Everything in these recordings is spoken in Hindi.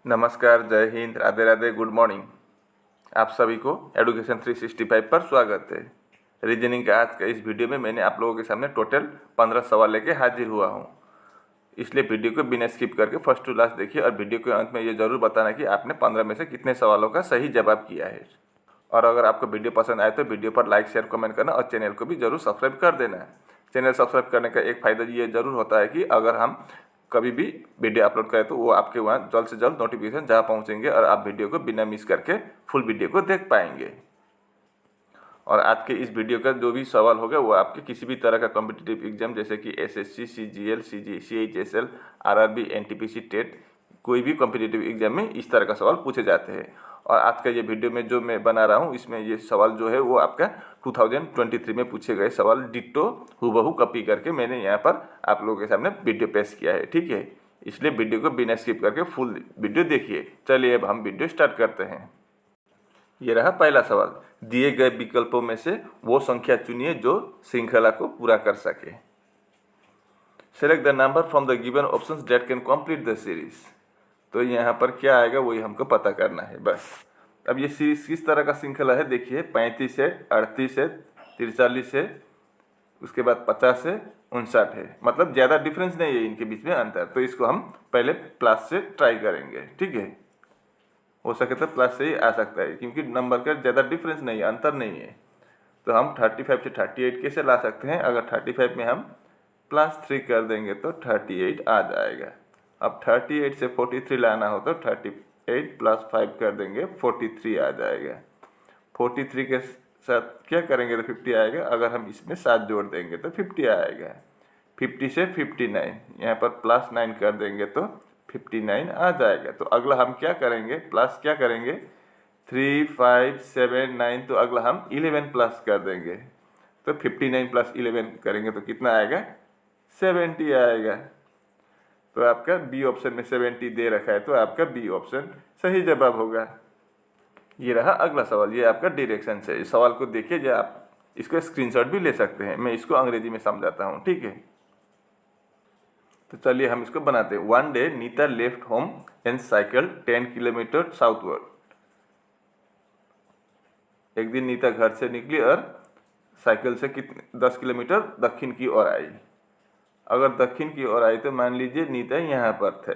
नमस्कार, जय हिंद, राधे राधे, गुड मॉर्निंग। आप सभी को एडुकेशन 365 पर स्वागत है। रीजनिंग के आज के इस वीडियो में मैंने आप लोगों के सामने टोटल 15 सवाल लेके हाजिर हुआ हूँ। इसलिए वीडियो को बिना स्किप करके फर्स्ट टू लास्ट देखिए और वीडियो के अंत में ये जरूर बताना कि आपने 15 में से कितने सवालों का सही जवाब किया है। और अगर आपको वीडियो पसंद आए तो वीडियो पर लाइक, शेयर, कमेंट करना और चैनल को भी जरूर सब्सक्राइब कर देना। चैनल सब्सक्राइब करने का एक फ़ायदा ये जरूर होता है कि अगर हम कभी भी वीडियो अपलोड करें तो वो आपके वहाँ जल्द से जल्द नोटिफिकेशन जहाँ पहुँचेंगे और आप वीडियो को बिना मिस करके फुल वीडियो को देख पाएंगे। और आज के इस वीडियो का जो भी सवाल होगा वो आपके किसी भी तरह का कॉम्पिटिटिव एग्जाम जैसे कि SSC, CGL, CHSL, RRB, NTPC, TET, कोई भी कॉम्पिटिटिव एग्जाम में इस तरह का सवाल पूछे जाते हैं। और आज का ये वीडियो में जो मैं बना रहा हूँ इसमें ये सवाल जो है वो आपका 2023 में पूछे गए सवाल डिट्टो हूबहू कॉपी करके मैंने यहाँ पर आप लोगों के सामने वीडियो पेश किया है। ठीक है, इसलिए वीडियो को बिना स्किप करके फुल वीडियो देखिए। चलिए अब हम वीडियो स्टार्ट करते हैं। ये रहा पहला सवाल। दिए गए विकल्पों में से वो संख्या चुनिए जो श्रृंखला को पूरा कर सके। Select the number from the given options that can complete the series. तो यहाँ पर क्या आएगा वही हमको पता करना है बस। अब ये सीरीज किस तरह का श्रृंखला है देखिए, 35 है, 38 है, 43 है, उसके बाद 50 है, 59 है। मतलब ज़्यादा डिफरेंस नहीं है इनके बीच में अंतर, तो इसको हम पहले प्लस से ट्राई करेंगे। ठीक है, हो सके तो प्लस से ही आ सकता है क्योंकि नंबर का ज़्यादा डिफरेंस नहीं है, अंतर नहीं है। तो हम 35 से 38 कैसे ला सकते हैं? अगर 35 में हम +3 कर देंगे तो 38 आ जाएगा। अब 38 से 43 लाना हो तो 38 + 5 कर देंगे, 43 आ जाएगा। 43 के साथ क्या करेंगे तो 50 आएगा। अगर हम इसमें 7 जोड़ देंगे तो 50 आएगा। 50 से 59, यहाँ पर +9 कर देंगे तो 59 आ जाएगा। तो अगला हम क्या करेंगे, प्लस क्या करेंगे, 3, 5, 7, 9, तो अगला हम 11 प्लस कर देंगे। तो 59 + 11 करेंगे तो कितना आएगा, 70 आएगा। तो आपका बी ऑप्शन में 70 दे रखा है, तो आपका बी ऑप्शन सही जवाब होगा। ये रहा अगला सवाल, ये आपका डायरेक्शन से। इस सवाल को देखिए, जो आप इसको स्क्रीनशॉट भी ले सकते हैं, मैं इसको अंग्रेजी में समझाता हूँ। ठीक है, तो चलिए हम इसको बनाते हैं। One day Nita left home and cycle 10 kilometre southward. एक दिन नीता घर से निकली और साइकिल से कितने 10 किलोमीटर दक्षिण की ओर आई। अगर दक्षिण की ओर आई तो मान लीजिए नीता यहाँ पर थे।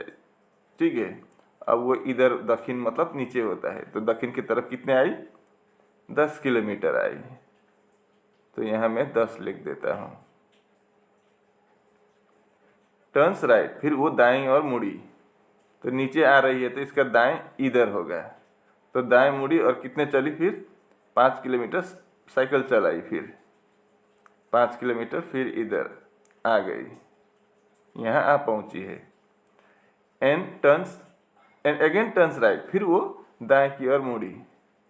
ठीक है, अब वो इधर दक्षिण मतलब नीचे होता है, तो दक्षिण की तरफ कितने आई, 10 किलोमीटर आई। तो यहाँ मैं 10 लिख देता हूँ। टर्न्स राइट, फिर वो दाएं और मुड़ी, तो नीचे आ रही है तो इसका दाएं इधर होगा। तो दाएं मुड़ी और कितने चली, फिर 5 किलोमीटर साइकिल चलाई, फिर 5 किलोमीटर फिर इधर आ गई, यहाँ आ पहुँची है। And turns and again turns right, फिर वो दाएं की ओर मुड़ी,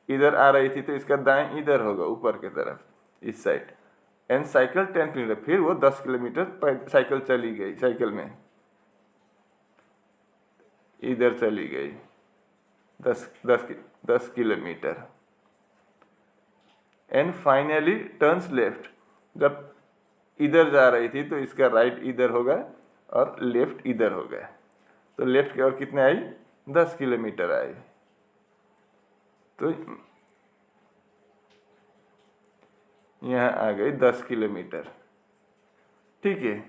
इधर आ रही थी तो इसका दाएं इधर होगा, ऊपर की तरफ, इस साइड। एंड साइकिल 10 किलोमीटर, फिर वो 10 किलोमीटर साइकिल चली गई, साइकिल में इधर चली गई 10 kilometre. And finally turns left, जब इधर जा रही थी तो इसका राइट इधर होगा और लेफ्ट इधर होगा। तो लेफ्ट की ओर कितने आई, 10 किलोमीटर आई। तो यहाँ आ गई 10 किलोमीटर। ठीक है,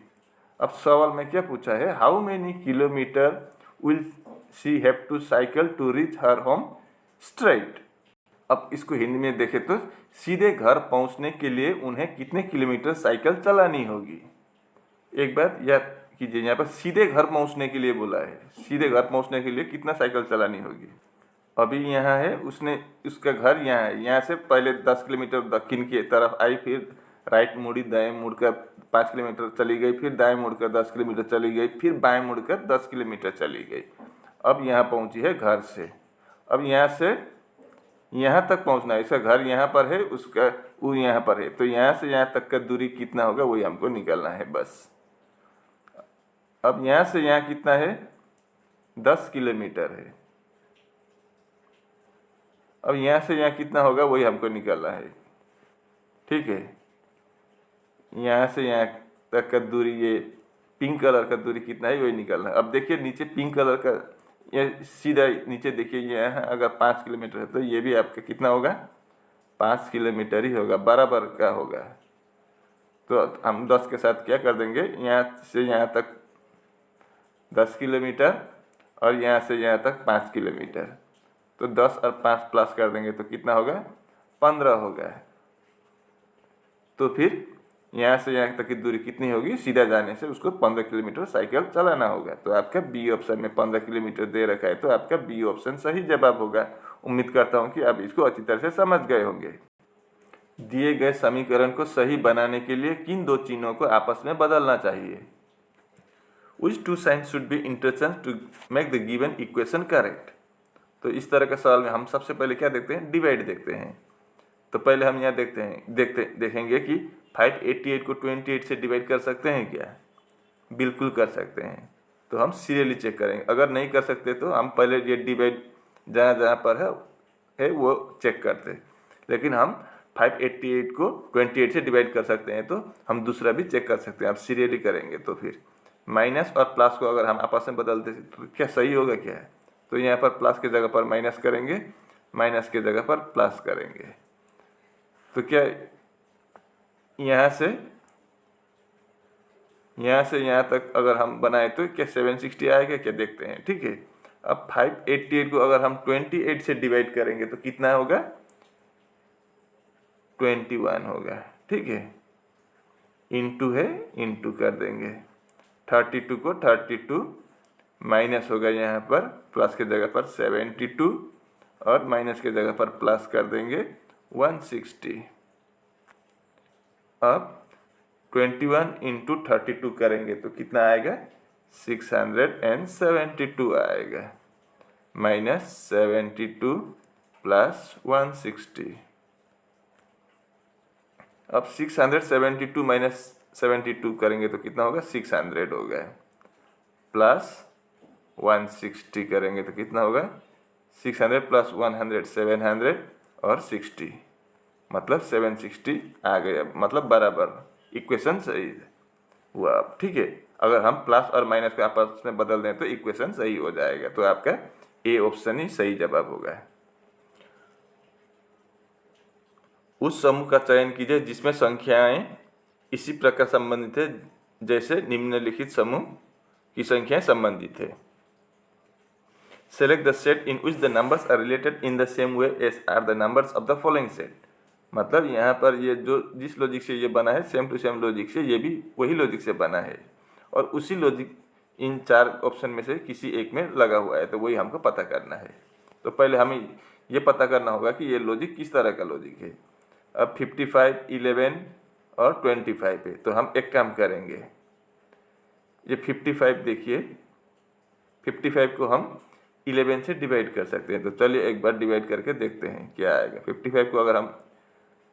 अब सवाल में क्या पूछा है, how many kilometre will she have to cycle to reach her home straight. अब इसको हिंदी में देखें तो सीधे घर पहुंचने के लिए उन्हें कितने किलोमीटर साइकिल चलानी होगी। एक बात याद कीजिए, यहाँ पर सीधे घर पहुंचने के लिए बोला है, सीधे घर पहुंचने के लिए कितना साइकिल चलानी होगी। अभी यहाँ है, उसने उसका घर यहाँ है, यहाँ से पहले 10 किलोमीटर दक्षिण की तरफ आई, फिर राइट मुड़ी, दाएं मुड़कर 5 किलोमीटर चली गई, फिर दाएं मुड़कर 10 किलोमीटर चली गई, फिर बाएं मुड़कर 10 किलोमीटर चली गई। अब यहाँ पहुँची है घर से। अब यहाँ से यहाँ तक पहुँचना है, इसका घर यहाँ पर है, उसका वो यहाँ पर है, तो यहाँ से यहाँ तक का दूरी कितना होगा वही हमको निकालना है बस। अब यहाँ से यहाँ कितना है, 10 किलोमीटर है। अब यहाँ से यहाँ कितना होगा वही हमको निकालना है। ठीक है, यहाँ से यहाँ तक का दूरी, ये पिंक कलर का दूरी कितना है वही निकालना है। अब देखिए नीचे पिंक कलर का ये सीधा नीचे देखिए, ये है अगर 5 किलोमीटर है तो ये भी आपका कितना होगा, 5 किलोमीटर ही होगा, बराबर का होगा। तो हम 10 के साथ क्या कर देंगे, यहाँ से यहाँ तक 10 किलोमीटर और यहाँ से यहाँ तक 5 किलोमीटर, तो 10 और 5 प्लस कर देंगे तो कितना होगा, 15 होगा। तो फिर यहाँ से यहाँ तक की दूरी कितनी होगी, सीधा जाने से उसको 15 किलोमीटर साइकिल चलाना होगा। तो आपका बी ऑप्शन में 15 किलोमीटर दे रखा है, तो आपका बी ऑप्शन सही जवाब होगा। उम्मीद करता हूँ कि आप इसको अच्छी तरह से समझ गए होंगे। दिए गए समीकरण को सही बनाने के लिए किन दो चिन्हों को आपस में बदलना चाहिए? Which two signs should be interchanged to make the given equation correct? तो इस तरह का सवाल में हम सबसे पहले क्या देखते हैं, डिवाइड देखते हैं। तो पहले हम यहाँ देखेंगे कि 588 को 28 से डिवाइड कर सकते हैं क्या? बिल्कुल कर सकते हैं। तो हम सीरियली चेक करेंगे। अगर नहीं कर सकते तो हम पहले ये डिवाइड जहाँ जहाँ पर है वो चेक करते, लेकिन हम 588 को 28 से डिवाइड कर सकते हैं, तो हम दूसरा भी चेक कर सकते हैं। आप सीरियली करेंगे तो फिर माइनस और प्लस को अगर हम आपस में बदलते तो क्या सही होगा क्या है? तो यहाँ पर प्लस की जगह पर माइनस करेंगे, माइनस की जगह पर प्लस करेंगे। तो क्या यहाँ से यहाँ तक अगर हम बनाए तो क्या 760 आएगा क्या, देखते हैं। ठीक है, अब 588 को अगर हम 28 से डिवाइड करेंगे तो कितना होगा, 21 होगा। ठीक है, इंटू है, इंटू कर देंगे। 32 को 32 माइनस होगा, यहाँ पर प्लस की जगह पर 72 और माइनस की जगह पर प्लस कर देंगे 160। अब 21 इंटू 32 करेंगे तो कितना आएगा, 672 आएगा, माइनस 72 प्लस 160। अब 672 माइनस 72 करेंगे तो कितना होगा, 600 होगा, प्लस 160 करेंगे तो कितना होगा, 600 प्लस 100 700 और 60, मतलब 760 आ गया, मतलब बराबर। इक्वेशन सही हुआ। अब ठीक है, अगर हम प्लस और माइनस को आपस में बदल दें तो इक्वेशन सही हो जाएगा। तो आपका ए ऑप्शन ही सही जवाब होगा। उस समूह का चयन कीजिए जिसमें संख्याएं इसी प्रकार संबंधित है जैसे निम्नलिखित समूह की संख्याएं संबंधित है। Select the set in which the numbers are related in the same way as are the numbers of the following set। मतलब यहाँ पर ये जो जिस लॉजिक से ये बना है, सेम टू सेम लॉजिक से ये भी वही लॉजिक से बना है, और उसी लॉजिक इन 4 ऑप्शन में से किसी एक में लगा हुआ है, तो वही हमको पता करना है। तो पहले हमें ये पता करना होगा कि ये लॉजिक किस तरह का लॉजिक है। अब 55, 11 और 25 है, तो हम एक काम करेंगे, ये 55 देखिए, 55 को हम 11 से डिवाइड कर सकते हैं। तो चलिए एक बार डिवाइड करके देखते हैं क्या आएगा। 55 को अगर हम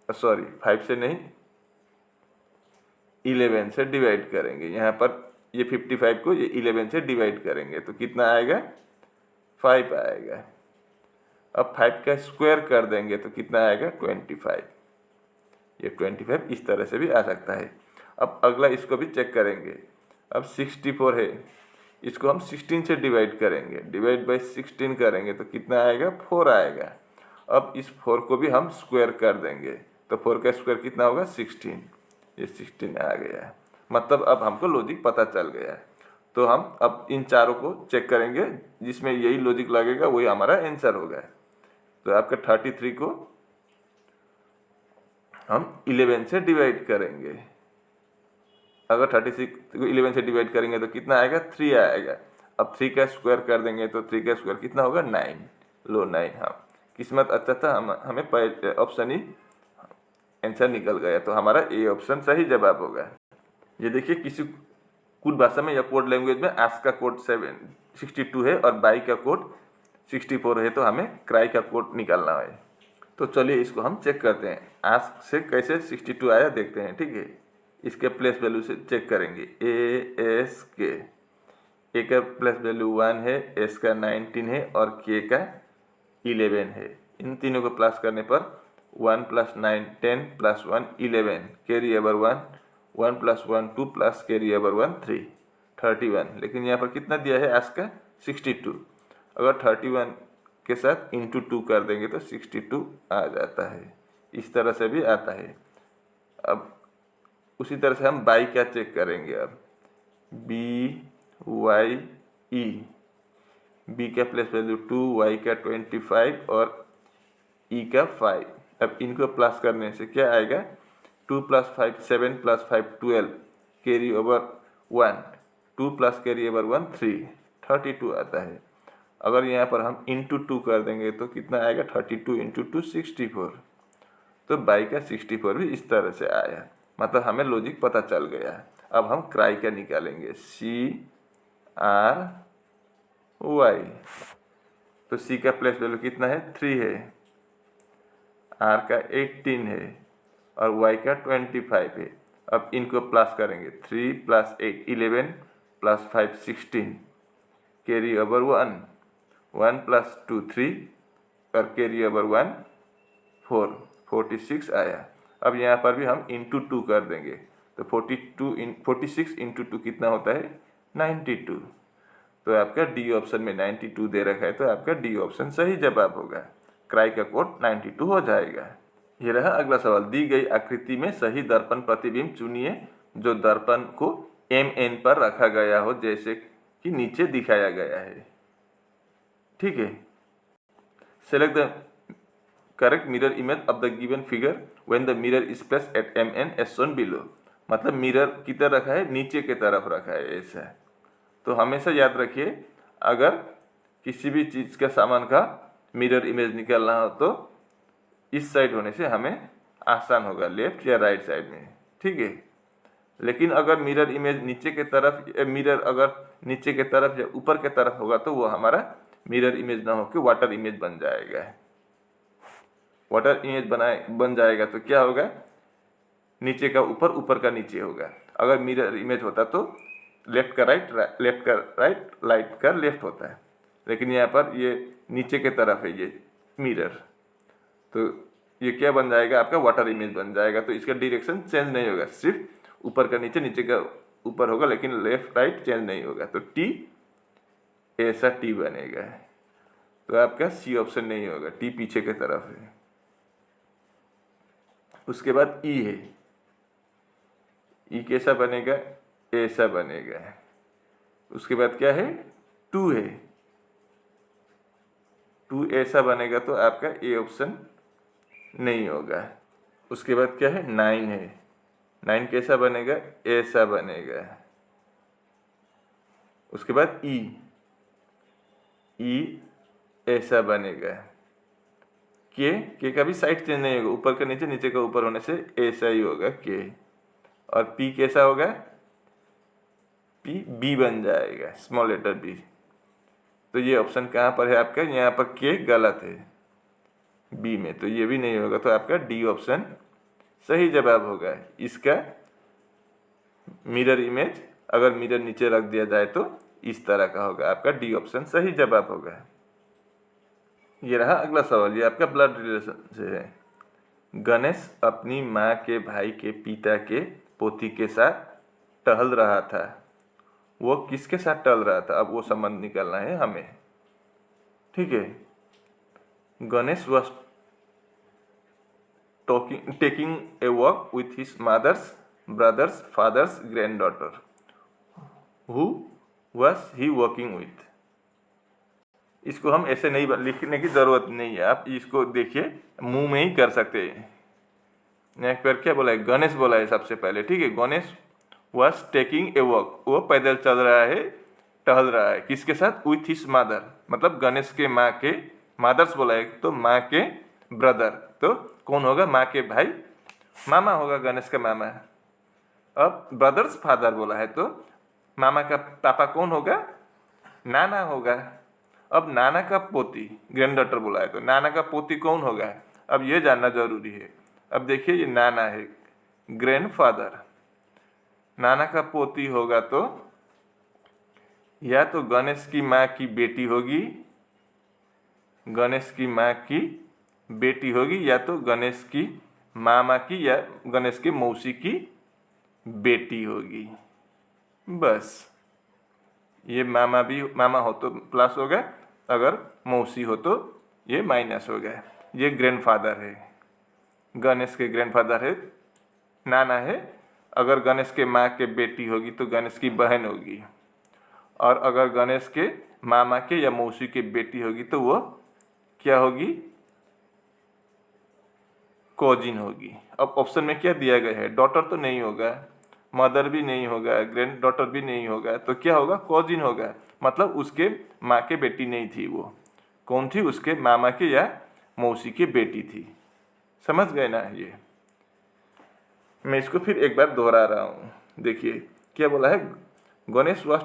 5 से नहीं 11 से डिवाइड करेंगे, यहाँ पर ये 55 को ये 11 से डिवाइड करेंगे तो कितना आएगा, 5 आएगा। अब 5 का स्क्वायर कर देंगे तो कितना आएगा, 25। ये 25 इस तरह से भी आ सकता है। अब अगला इसको भी चेक करेंगे। अब 64 है, इसको हम 16 से डिवाइड करेंगे, डिवाइड बाई 16 करेंगे तो कितना आएगा, 4 आएगा। अब इस 4 को भी हम स्क्वायर कर देंगे तो 4 का स्क्वायर कितना होगा, 16। ये 16 आ गया, मतलब अब हमको लॉजिक पता चल गया। तो हम अब इन चारों को चेक करेंगे, जिसमें यही लॉजिक लगेगा वही हमारा आंसर होगा। तो आपका 33 को हम 11 से डिवाइड करेंगे। अगर 36 को 11 से डिवाइड करेंगे तो कितना आएगा, 3 आएगा। अब 3 का स्क्वायर कर देंगे तो 3 का स्क्वायर कितना होगा, 9। लो 9। हाँ, किस्मत अच्छा था, हमें पहले ऑप्शन ही आंसर निकल गया। तो हमारा ए ऑप्शन सही जवाब होगा। ये देखिए, किसी कुछ भाषा में या कोड लैंग्वेज में आस्क का कोड 62 है और बाई का कोड 64 है, तो हमें क्राई का कोड निकालना है। तो चलिए इसको हम चेक करते हैं। आस्क से कैसे 62 आया देखते हैं। ठीक है, इसके प्लेस वैल्यू से चेक करेंगे। एस के, ए का प्लेस वैल्यू 1 है, एस का 19 है और के का 11 है। इन तीनों को प्लस करने पर 1 + 9 10 + 1 11, carry over 1, 1 + 1 2 plus carry over 1 3, 31। लेकिन यहाँ पर कितना दिया है आस्क का, 62। अगर 31 के साथ इंटू 2 कर देंगे तो 62 आ जाता है। इस तरह से भी आता है। अब उसी तरह से हम बाई क्या चेक करेंगे। अब BYE, बी का प्लेस वैल्यू 2, वाई का 25 और ई का 5। अब इनको प्लस करने से क्या आएगा, 2 + 5 7 + 5 12, कैरी ओवर 1, 2 + कैरी ओवर 1 3, 32 आता है। अगर यहाँ पर हम इंटू 2 कर देंगे तो कितना आएगा, 32 × 2 64। तो बाई का 64 भी इस तरह से आया, मतलब हमें लॉजिक पता चल गया। अब हम क्राई का निकालेंगे, CRY। तो C का प्लेस वैल्यू कितना है, 3 है, R का 18 है और Y का 25 है। अब इनको प्लस करेंगे, 3 + 8 11 + 5 16, कैरी ओवर 1, 1 + 2 3 और कैरी ओवर 1 4, 46 आया। अब यहाँ पर भी हम इंटू 2 कर देंगे तो 46 × 2 कितना होता है, 92। तो आपका डी ऑप्शन में 92 दे रखा है, तो आपका डी ऑप्शन सही जवाब होगा। क्राई का कोड 92 हो जाएगा। ये रहा अगला सवाल। दी गई आकृति में सही दर्पण प्रतिबिंब चुनिए जो दर्पण को MN पर रखा गया हो जैसे कि नीचे दिखाया गया है। ठीक है, select the correct mirror image of the given figure when the mirror is placed at MN as shown below. मतलब मिरर किधर रखा है, नीचे की तरफ रखा है ऐसा। तो हमेशा याद रखिए, अगर किसी भी चीज़ का सामान का मिरर इमेज निकालना हो तो इस साइड होने से हमें आसान होगा, लेफ्ट या राइट साइड में। ठीक है, लेकिन अगर मिरर इमेज नीचे के तरफ, मिरर अगर नीचे के तरफ या ऊपर के तरफ होगा तो वो हमारा मिरर इमेज ना होकर वाटर इमेज बन जाएगा। वाटर इमेज बन जाएगा तो क्या होगा, नीचे का ऊपर, ऊपर का नीचे होगा। अगर मिरर इमेज होता तो लेफ्ट का राइट, लेफ्ट का राइट, राइट का लेफ्ट होता है, लेकिन यहाँ पर ये नीचे के तरफ है ये मिरर, तो ये क्या बन जाएगा, आपका वाटर इमेज बन जाएगा। तो इसका डायरेक्शन चेंज नहीं होगा, सिर्फ ऊपर का नीचे, नीचे का ऊपर होगा, लेकिन लेफ्ट राइट चेंज नहीं होगा। तो टी ऐसा टी बनेगा। तो आपका सी ऑप्शन नहीं होगा, टी पीछे की तरफ है। उसके बाद ई है, ई कैसा बनेगा, ऐसा बनेगा। उसके बाद क्या है, 2 है, 2 ऐसा बनेगा तो आपका ए ऑप्शन नहीं होगा। उसके बाद क्या है, 9 है, 9 कैसा बनेगा, ऐसा बनेगा। उसके बाद ई, ई ऐसा बनेगा। के का भी साइड चेंज नहीं होगा, ऊपर का नीचे, नीचे का ऊपर होने से ऐसा ही होगा के। और पी कैसा होगा, पी बी बन जाएगा, स्मॉल लेटर बी। तो ये ऑप्शन कहाँ पर है आपका, यहाँ पर के गलत है बी में, तो ये भी नहीं होगा। तो आपका डी ऑप्शन सही जवाब होगा। इसका मिरर इमेज अगर मिरर नीचे रख दिया जाए तो इस तरह का होगा, आपका डी ऑप्शन सही जवाब होगा। ये रहा अगला सवाल, ये आपका ब्लड रिलेशन से है। गणेश अपनी माँ के भाई के पिता के पोती के साथ टहल रहा था। वो किसके साथ टहल रहा था, अब वो संबंध निकालना है हमें। ठीक है, Ganesh was taking a walk with his mother's brother's father's granddaughter. Who was he walking with. इसको हम ऐसे नहीं लिखने की ज़रूरत नहीं है, आप इसको देखिए मुंह में ही कर सकते हैं। नेक्स्ट पर क्या बोला है, गणेश बोला है सबसे पहले। ठीक है, Ganesh was taking a walk, वो पैदल चल रहा है, टहल रहा है, किसके साथ, विथ हिज मदर, मतलब गणेश के माँ के, मदर्स बोला है तो माँ के ब्रदर, तो कौन होगा, माँ के भाई, मामा होगा, गणेश का मामा। अब ब्रदर्स फादर बोला है तो मामा का पापा कौन होगा, नाना होगा। अब नाना का पोती, ग्रैंडडॉटर बोला है तो नाना का पोती कौन होगा, अब ये जानना जरूरी है। अब देखिए ये नाना है, ग्रैंडफादर, नाना का पोती होगा तो या तो गणेश की माँ की बेटी होगी, गणेश की माँ की बेटी होगी, या तो गणेश की मामा की या गणेश के मौसी की बेटी होगी। बस ये मामा भी, मामा हो तो प्लस होगा, अगर मौसी हो तो ये माइनस हो गया। ये ग्रैंडफादर है, गणेश के ग्रैंडफादर है, नाना है। अगर गणेश के माँ के बेटी होगी तो गणेश की बहन होगी, और अगर गणेश के मामा के या मौसी की बेटी होगी तो वो क्या होगी, कॉजिन होगी। अब ऑप्शन में क्या दिया गया है, डॉटर तो नहीं होगा, मदर भी नहीं होगा, ग्रैंड डॉटर भी नहीं होगा, तो क्या होगा, कॉजिन होगा। मतलब उसके माँ के बेटी नहीं थी, वो कौन थी, उसके मामा के या मौसी की बेटी थी। समझ गए ना। ये मैं इसको फिर एक बार दोहरा रहा हूँ। देखिए क्या बोला है, Ganesh was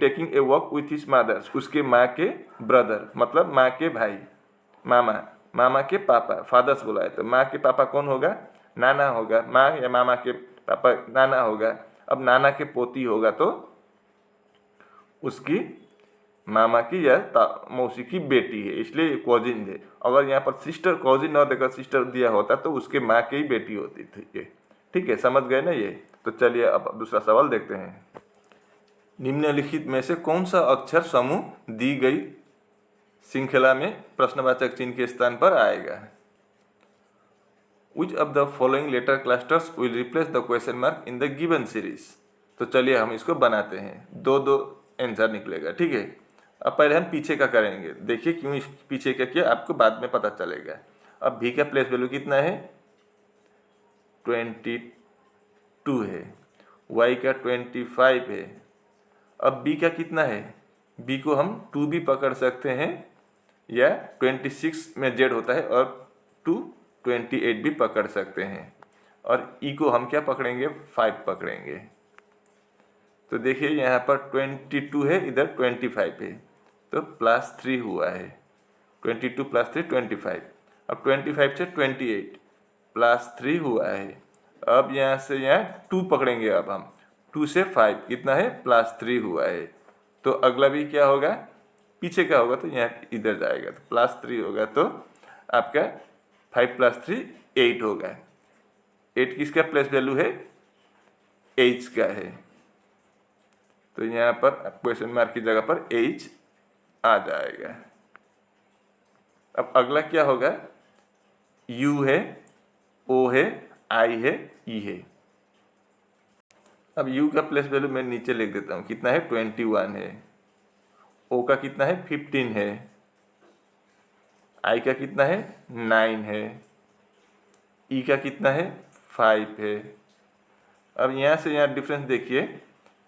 taking a walk with his mother's, उसके माँ के ब्रदर मतलब माँ के भाई, मामा, मामा के पापा, फादर्स बोला है तो माँ के पापा कौन होगा, नाना होगा। माँ या मामा के पापा नाना होगा। अब नाना के पोती होगा तो उसकी मामा की या मौसी की बेटी है, इसलिए कॉजिन है। अगर यहाँ पर सिस्टर कॉजिन न देकर सिस्टर दिया होता तो उसके माँ की ही बेटी होती थी ये। ठीक है, समझ गए ना ये। तो चलिए अब दूसरा सवाल देखते हैं। निम्नलिखित में से कौन सा अक्षर समूह दी गई श्रृंखला में प्रश्नवाचक चिन्ह के स्थान पर आएगा। Which of the following letter clusters will replace the question mark in the given series। तो चलिए हम इसको बनाते हैं, दो दो आंसर निकलेगा। ठीक है, अब पहले हम पीछे का करेंगे। देखिए क्यों इस पीछे का किया आपको बाद में पता चलेगा। अब भी का प्लेस वैल्यू कितना है, 22 है। y का 25 है। अब b का कितना है, b को हम 2 भी पकड़ सकते हैं, या 26 में z होता है, और 28 भी पकड़ सकते हैं। और e को हम क्या पकड़ेंगे, 5 पकड़ेंगे। तो देखिए यहाँ पर 22 है, इधर 25 है, तो +3 हुआ है। 22 + 3 25। अब 25 से 28 +3 हुआ है। अब यहाँ से यहाँ 2 पकड़ेंगे। अब हम 2 से 5 कितना है, +3 हुआ है। तो अगला भी क्या होगा, पीछे का होगा तो यहाँ इधर जाएगा, तो +3 होगा। तो आपका 5 + 3 8 होगा। 8 किसका प्लेस वैल्यू है, h का है। तो यहाँ पर क्वेश्चन मार्क की जगह पर h आ जाएगा। अब अगला क्या होगा, u है, o है, i है, e है। अब u का प्लेस वैल्यू मैं नीचे लिख देता हूँ, कितना है, 21 है। o का कितना है, 15 है। i का कितना है, 9 है। e का कितना है, 5 है। अब यहाँ से यहाँ डिफरेंस देखिए,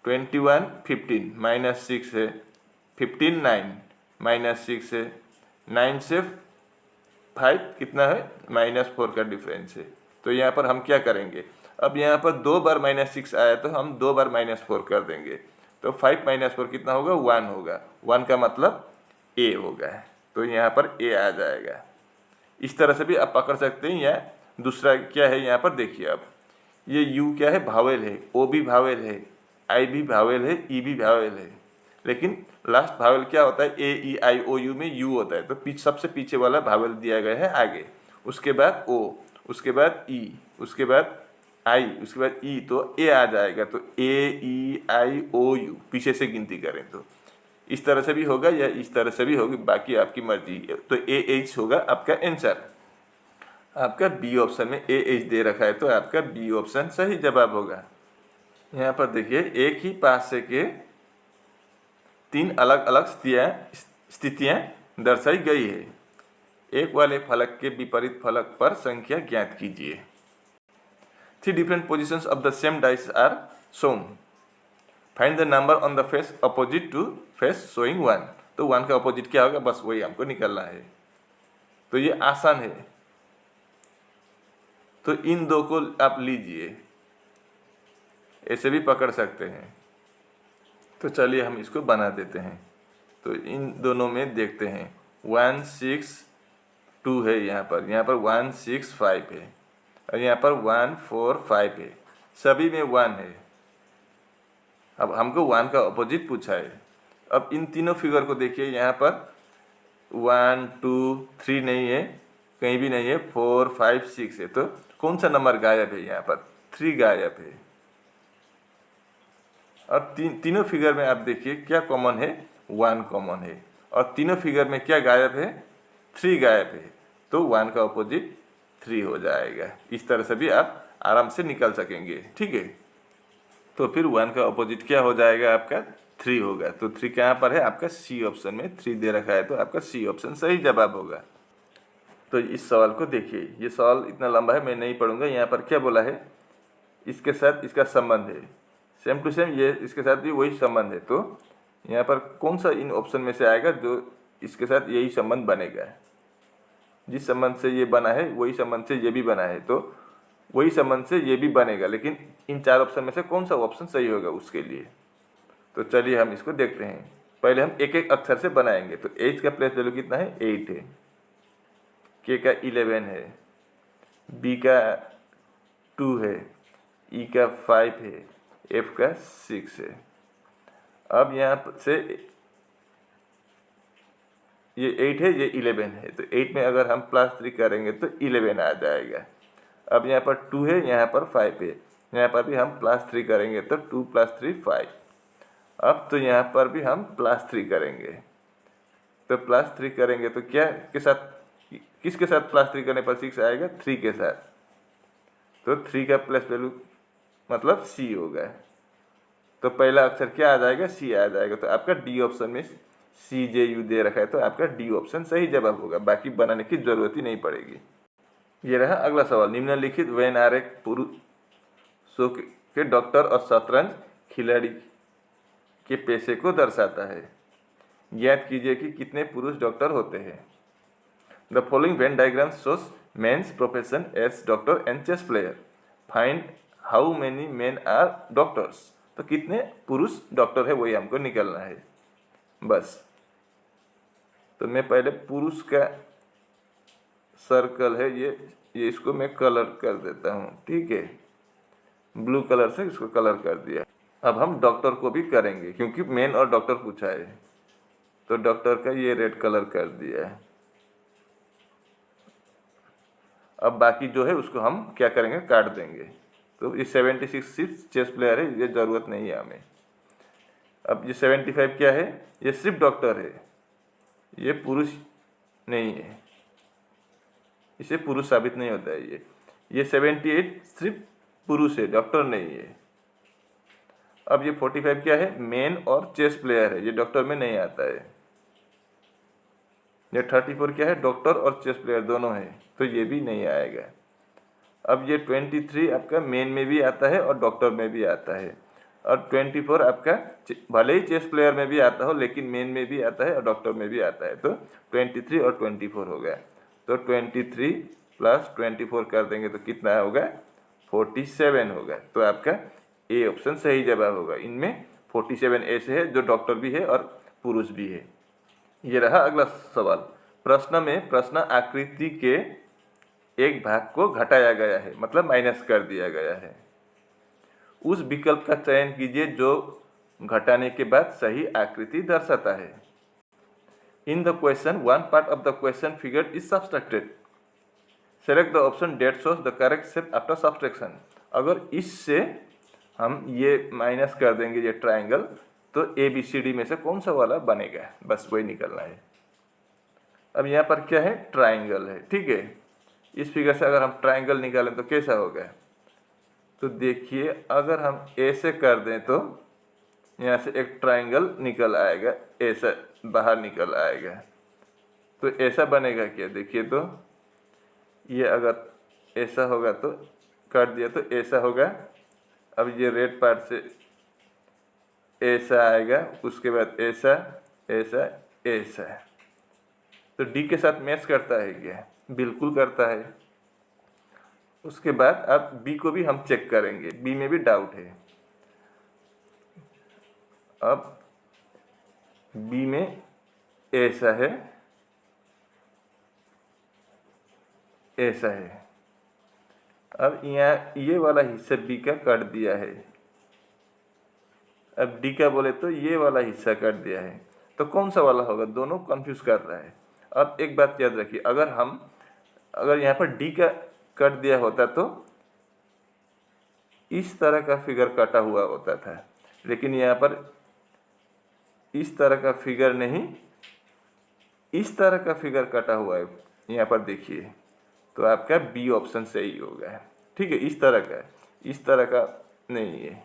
21 15 -6 है, 15 9 -6 है, 9 से 5 कितना है, -4 का डिफरेंस है। तो यहाँ पर हम क्या करेंगे, अब यहाँ पर 2 बार -6 आया तो हम 2 बार -4 कर देंगे। तो 5 - 4 कितना होगा, 1 होगा। 1 का मतलब a होगा, तो यहाँ पर a आ जाएगा। इस तरह से भी आप पकड़ सकते हैं। या दूसरा क्या है, यहाँ पर देखिए, अब ये u क्या है, भावेल है, o भी भावेल है, i भी भावेल है, e भी भावेल है। लेकिन लास्ट भावेल क्या होता है, a e i o u में u होता है, तो सबसे पीछे वाला भावेल दिया गया है आगे, उसके बाद o, उसके बाद e, उसके बाद i, उसके बाद e, तो a आ जाएगा। तो a e i o u पीछे से गिनती करें तो इस तरह से भी होगा या इस तरह से भी होगी, बाकी आपकी मर्जी। तो a h होगा आपका आंसर। आपका बी ऑप्शन में ए एच दे रखा है, तो आपका बी ऑप्शन सही जवाब होगा। यहाँ पर देखिए, एक ही पासे के 3 अलग अलग स्थितियाँ दर्शाई गई है। एक वाले फलक के विपरीत फलक पर संख्या ज्ञात कीजिए। 3 different positions of the same dice are shown. Find the number on the face opposite to face showing 1। तो 1 का अपोजिट क्या होगा, बस वही हमको निकालना है। तो ये आसान है, तो इन दो को आप लीजिए, ऐसे भी पकड़ सकते हैं। तो चलिए हम इसको बना देते हैं। तो इन दोनों में देखते हैं, 1 6 2 है, यहाँ पर 1 6 5 है, और यहाँ पर 1 4 5 है, सभी में 1 है। अब हमको 1 का अपोजिट पूछा है। अब इन तीनों फिगर को देखिए, यहाँ पर 1 2 3 नहीं है, कहीं भी नहीं है, 4 5 6 है। तो कौन सा नंबर गायब है, यहाँ पर 3 गायब है। और तीनों फिगर में आप देखिए क्या कॉमन है, 1 कॉमन है। और तीनों फिगर में क्या गायब है, 3 गायब है, तो 1 का अपोजिट 3 हो जाएगा। इस तरह से भी आप आराम से निकल सकेंगे, ठीक है। तो फिर 1 का अपोजिट क्या हो जाएगा, आपका 3 होगा। तो 3 कहाँ पर है, आपका सी ऑप्शन में 3 दे रखा है, तो आपका सी ऑप्शन सही जवाब होगा। तो इस सवाल को देखिए, ये सवाल इतना लंबा है, मैं नहीं पढ़ूंगा। यहाँ पर क्या बोला है, इसके साथ इसका संबंध है, सेम टू सेम ये इसके साथ भी वही संबंध है। तो यहाँ पर कौन सा इन ऑप्शन में से आएगा जो इसके साथ यही संबंध बनेगा। जिस संबंध से ये बना है वही संबंध से ये भी बना है, तो वही संबंध से ये भी बनेगा। लेकिन इन 4 ऑप्शन में से कौन सा ऑप्शन सही होगा उसके लिए। तो चलिए हम इसको देखते हैं। पहले हम एक एक अक्षर से बनाएंगे। तो एच का प्लेस वैल्यू कितना है, 8 है, के का 11 है, बी का 2 है, ई का 5 है, एफ का 6 है। अब यहाँ से ये 8 है, ये 11 है, तो 8 में अगर हम +3 करेंगे तो 11 आ जाएगा। अब यहाँ पर 2 है, यहाँ पर 5 है, यहाँ पर भी हम +3 करेंगे तो 2 + 3 5। अब तो यहाँ पर भी हम +3 करेंगे, तो +3 करेंगे तो क्या के साथ, किसके साथ +3 करने पर 6 आएगा, 3 के साथ। तो 3 का प्लस वैल्यू मतलब सी होगा। तो पहला अक्षर क्या आ जाएगा, सी आ जाएगा। तो आपका डी ऑप्शन में CJU दे रखा है, तो आपका डी ऑप्शन सही जवाब होगा। बाकी बनाने की जरूरत ही नहीं पड़ेगी। ये रहा अगला सवाल। निम्नलिखित वेन आर एक पुरुषों के डॉक्टर और शतरंज खिलाड़ी के पेशे को दर्शाता है। ज्ञात कीजिए कि कितने पुरुष डॉक्टर होते हैं। The following Venn diagram shows men's profession as doctor and chess player. Find how many men are doctors. तो कितने पुरुष डॉक्टर है वही हमको निकलना है बस। तो मैं पहले पुरुष का सर्कल है ये इसको मैं कलर कर देता हूँ, ठीक है, ब्लू कलर से इसको कलर कर दिया। अब हम डॉक्टर को भी करेंगे क्योंकि मेन और डॉक्टर पूछा है, तो डॉक्टर का ये रेड कलर कर दिया है। अब बाकी जो है उसको हम क्या करेंगे, काट देंगे। तो ये 76 सिर्फ चेस प्लेयर है, ये ज़रूरत नहीं है हमें। अब ये 75 क्या है, ये सिर्फ डॉक्टर है, ये पुरुष नहीं है, इसे पुरुष साबित नहीं होता है। ये 78 सिर्फ पुरुष है, डॉक्टर नहीं है। अब ये 45 क्या है, मेन और चेस प्लेयर है, ये डॉक्टर में नहीं आता है। ये 34 क्या है, डॉक्टर और चेस प्लेयर दोनों है, तो ये भी नहीं आएगा। अब ये 23 आपका मेन में भी आता है और डॉक्टर में भी आता है। और 24 आपका भले ही चेस प्लेयर में भी आता हो लेकिन मेन में भी आता है और डॉक्टर में भी आता है। तो 23 और 24 हो गया। तो 23 + 24 कर देंगे तो कितना होगा, 47 होगा। तो आपका ए ऑप्शन सही जवाब होगा। इनमें 47 ऐसे है जो डॉक्टर भी है और पुरुष भी है। ये रहा अगला सवाल। प्रश्न में प्रश्न आकृति के एक भाग को घटाया गया है, मतलब माइनस कर दिया गया है। उस विकल्प का चयन कीजिए जो घटाने के बाद सही आकृति दर्शाता है। In the question one part of the question figure is subtracted. Select the option that shows the correct shape after subtraction. अगर इससे हम ये माइनस कर देंगे ये ट्राइंगल, तो ABCD में से कौन सा वाला बनेगा, बस वही निकलना है। अब यहाँ पर क्या है, ट्राइंगल है, ठीक है। इस फिगर से अगर हम ट्राइंगल निकालें तो कैसा होगा, तो देखिए अगर हम ऐसे कर दें तो यहाँ से एक ट्राइंगल निकल आएगा, ऐसा बाहर निकल आएगा। तो ऐसा बनेगा क्या, देखिए तो ये अगर ऐसा होगा तो काट दिया तो ऐसा होगा। अब ये रेड पार्ट से ऐसा आएगा, उसके बाद ऐसा ऐसा ऐसा। तो डी के साथ मैच करता है क्या, बिल्कुल करता है। उसके बाद अब बी को भी हम चेक करेंगे, बी में भी डाउट है। अब बी में ऐसा है ऐसा है। अब यहाँ ये वाला हिस्सा बी का काट दिया है। अब डी का बोले तो ये वाला हिस्सा काट दिया है। तो कौन सा वाला होगा, दोनों कंफ्यूज कर रहा है। अब एक बात याद रखिए, अगर यहाँ पर डी का कट दिया होता तो इस तरह का फिगर कटा हुआ होता था, लेकिन यहाँ पर इस तरह का फिगर नहीं, इस तरह का फिगर कटा हुआ है यहाँ पर देखिए, तो आपका बी ऑप्शन सही होगा। ठीक है, इस तरह का, इस तरह का नहीं है।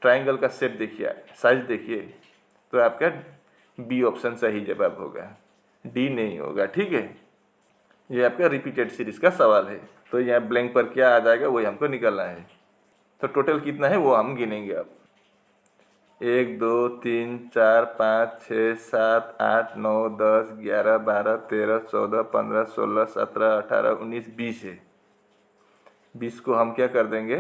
ट्रायंगल का शेप देखिए, साइज देखिए, तो आपका बी ऑप्शन सही जवाब होगा, डी नहीं होगा। ठीक है, ये आपका रिपीटेड सीरीज का सवाल है, तो यहाँ ब्लैंक पर क्या आ जाएगा वही हमको निकालना है। तो टोटल कितना है वो हम गिनेंगे अब। 1 2 3 4 5 6 7 8 9 10 11 12 13 14 15 16 17 18 19 20 है। 20 को हम क्या कर देंगे,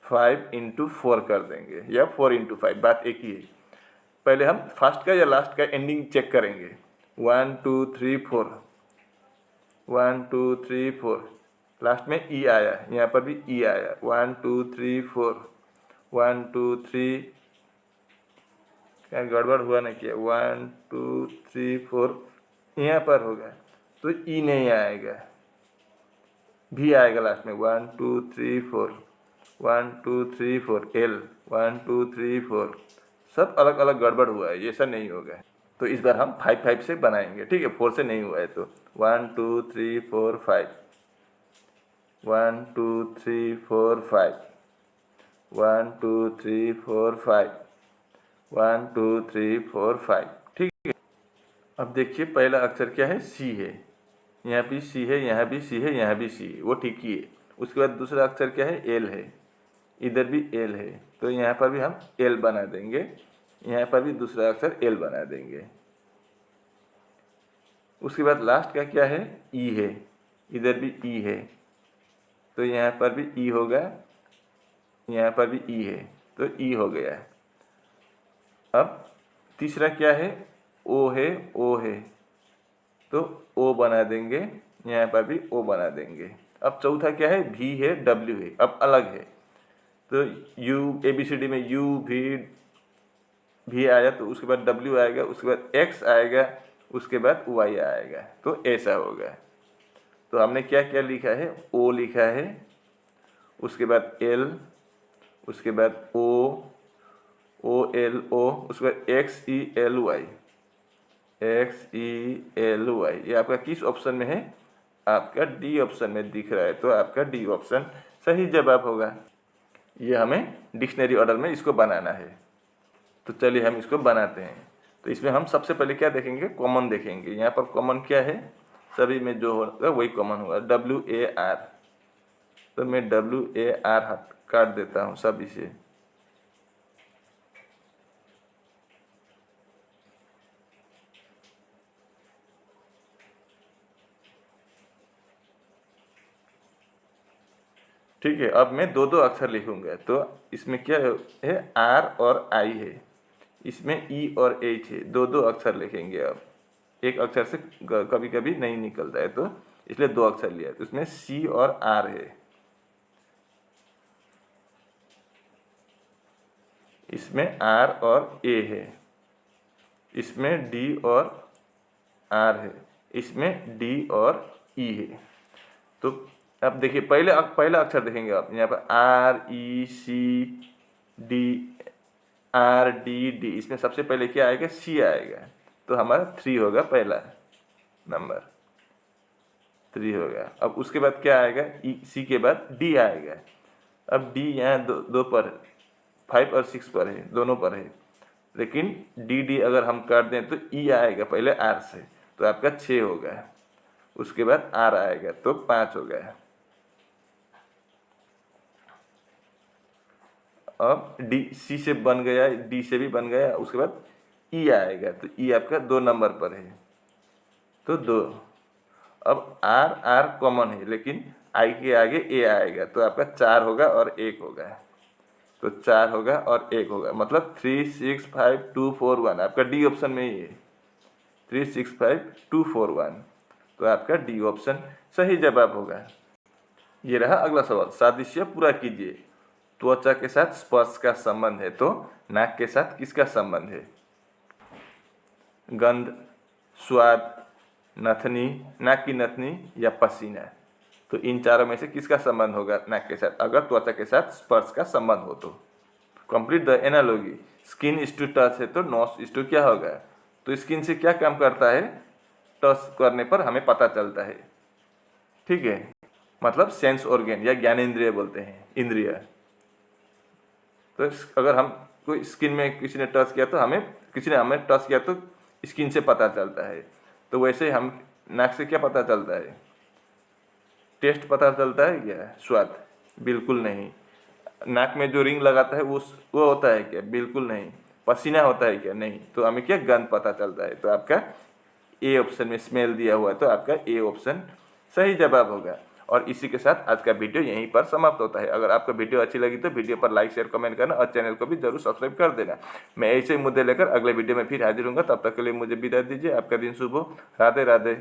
5 × 4 कर देंगे या 4 × 5, बात एक ही है। पहले हम फर्स्ट का या लास्ट का एंडिंग चेक करेंगे। 1 2 3 4, 1 2 3 4, लास्ट में ई आया, यहाँ पर भी ई आया। 1 2 3 4, 1 2 3, क्या गड़बड़ हुआ ना किया, 1 2 3 4 यहाँ पर होगा तो ई नहीं आएगा, भी आएगा लास्ट में। 1 2 3 4, 1 2 3 4 एल, 1 2 3 4, सब अलग अलग गड़बड़ हुआ है, ये ऐसा नहीं होगा। तो इस बार हम 5 5 से बनाएंगे। ठीक है, 4 से नहीं हुआ है तो 1 2 3 4 5, 1 2 3 4 5, 1 2 3 4 5, 1 2 3 4 5। ठीक है, अब देखिए पहला अक्षर क्या है, सी है। यहाँ भी सी है, यहाँ भी सी है, यहाँ भी सी है, वो ठीक ही है। उसके बाद दूसरा अक्षर क्या है, एल है, इधर भी एल है, तो यहाँ पर भी हम एल बना देंगे, यहाँ पर भी दूसरा अक्षर एल बना देंगे। उसके बाद लास्ट का क्या है, ई है, इधर भी ई है, तो यहाँ पर भी ई होगा, यहाँ पर भी ई है, तो ई हो गया। अब तीसरा क्या है, ओ है, ओ है, तो ओ बना देंगे, यहाँ पर भी ओ बना देंगे। अब चौथा क्या है, भी है, डब्ल्यू है, अब अलग है, तो यू, ABCD में यू भी आया, तो उसके बाद डब्ल्यू आएगा, उसके बाद एक्स आएगा, उसके बाद वाई आएगा, तो ऐसा होगा। तो हमने क्या क्या लिखा है, ओ लिखा है, उसके बाद एल, उसके बाद ओ एल ओ, उसके बाद XELY, ये आपका किस ऑप्शन में है, आपका डी ऑप्शन में दिख रहा है, तो आपका डी ऑप्शन सही जवाब होगा। ये हमें डिक्शनरी ऑर्डर में इसको बनाना है, तो चलिए हम इसको बनाते हैं। तो इसमें हम सबसे पहले क्या देखेंगे, कॉमन देखेंगे। यहाँ पर कॉमन क्या है, सभी में जो होगा वही कॉमन होगा, WAR, तो मैं WAR काट देता हूँ सभी से। ठीक है, अब मैं दो दो अक्षर लिखूंगा, तो इसमें क्या है, आर और आई है, इसमें ई और एच है, दो दो अक्षर लिखेंगे। अब एक अक्षर से कभी कभी नहीं निकलता है, तो इसलिए दो अक्षर लिया, तो इसमें सी और आर है, इसमें आर और ए है, इसमें डी और आर है, इसमें डी और ई है। तो अब देखिए पहला अक्षर देखेंगे आप, यहाँ पर RECD, इसमें सबसे पहले क्या आएगा, सी आएगा, तो हमारा 3 होगा, पहला नंबर 3 होगा। अब उसके बाद क्या आएगा, सी के बाद डी आएगा। अब डी यहाँ दो पर, 5 और 6 पर है, दोनों पर है, लेकिन डी अगर हम काट दें तो ई आएगा पहले आर से, तो आपका 6 होगा। उसके बाद आर आएगा तो 5 हो गया। अब डी सी से बन गया, डी से भी बन गया, उसके बाद ई आएगा, तो ई आपका 2 नंबर पर है, तो 2। अब आर कॉमन है, लेकिन आई के आगे ए आएगा, तो आपका 4 होगा और 1 होगा, तो 4 होगा और 1 होगा, मतलब 3 6 5 2 4 1, आपका डी ऑप्शन में ही है, 3 6 5 2 4 1, तो आपका डी ऑप्शन सही जवाब होगा। ये रहा अगला सवाल, सादृश्य पूरा कीजिए। त्वचा के साथ स्पर्श का संबंध है, तो नाक के साथ किसका संबंध है, गंध, स्वाद, नथनी, नाक की नथनी या पसीना, तो इन चारों में से किसका संबंध होगा नाक के साथ, अगर त्वचा के साथ स्पर्श का संबंध हो तो। Complete the analogy, skin is to touch है तो नोज इज टू क्या होगा, तो स्किन से क्या काम करता है, टच करने पर हमें पता चलता है। ठीक है, मतलब सेंस ऑर्गन या ज्ञानेंद्रिय बोलते हैं, इंद्रिय। तो अगर हम कोई स्किन में किसी ने टच किया तो किसी ने हमें टच किया तो स्किन से पता चलता है। तो वैसे हम नाक से क्या पता चलता है, टेस्ट पता चलता है क्या, स्वाद? बिल्कुल नहीं। नाक में जो रिंग लगाता है वो होता है क्या? बिल्कुल नहीं। पसीना होता है क्या? नहीं। तो हमें क्या, गंध पता चलता है। तो आपका ए ऑप्शन में स्मेल दिया हुआ है, तो आपका ए ऑप्शन सही जवाब होगा। और इसी के साथ आज का वीडियो यहीं पर समाप्त होता है। अगर आपको वीडियो अच्छी लगी तो वीडियो पर लाइक, शेयर, कमेंट करना और चैनल को भी जरूर सब्सक्राइब कर देना। मैं ऐसे ही मुद्दे लेकर अगले वीडियो में फिर हाजिर हूँगा। तब तक के लिए मुझे विदा दीजिए। आपका दिन शुभ हो। राधे राधे।